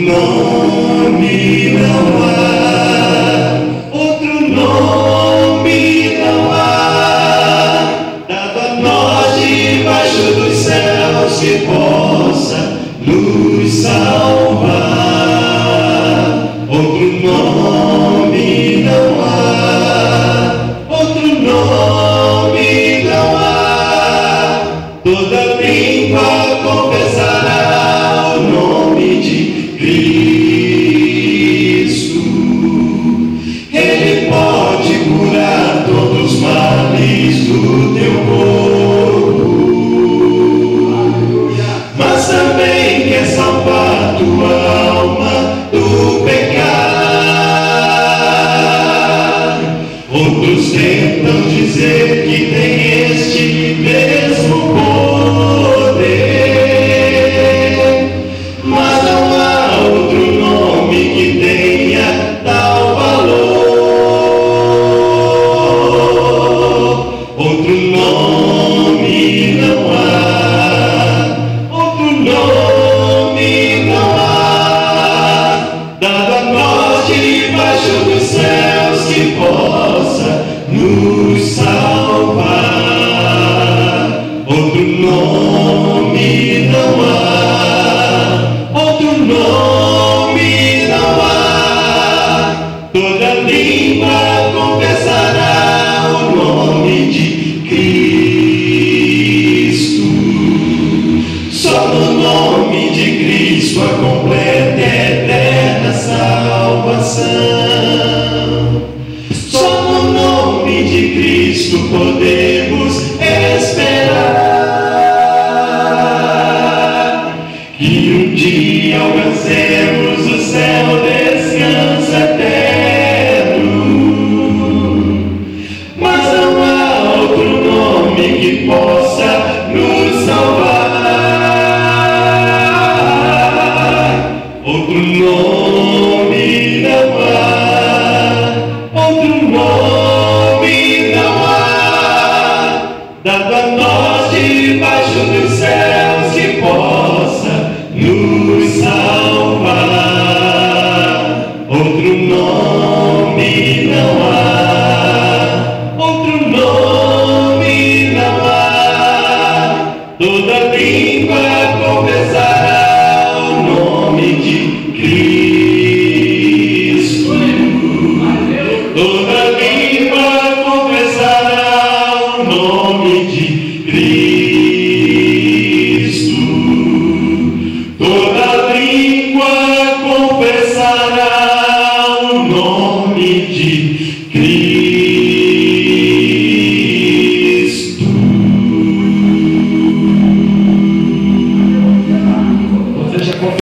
nome não há, outro nome não há, dado a nós debaixo dos céus que possa nos salvar. Outro nome não há, outro nome não há, toda língua confessará o nome de Cristo. Ele pode curar todos os males do teu corpo, mas também quer salvar tua alma do pecado. Outros tentam dizer que tem este mesmo poder, mas não há outro nome que tenha tal valor. Outro nome não há, outro nome não há, dado a nós debaixo dos céus que possa nos salvar. Outro nome não há, outro nome não há, toda língua confessará o nome de Cristo. Só no nome de Cristo a completa e eterna salvação. Só no nome de Cristo podemos esperar que um dia alcancemos o céu, descanso eterno. Mas não há outro nome que possa nos salvar. Outro nome não há, outro nome não há, dado a nós debaixo dos céus que possa nos salvar. Outro nome não há, outro nome não há, toda língua confessará o nome de Cristo. Toda língua confessará o nome de Cristo. Toda língua confessará o nome de Cristo.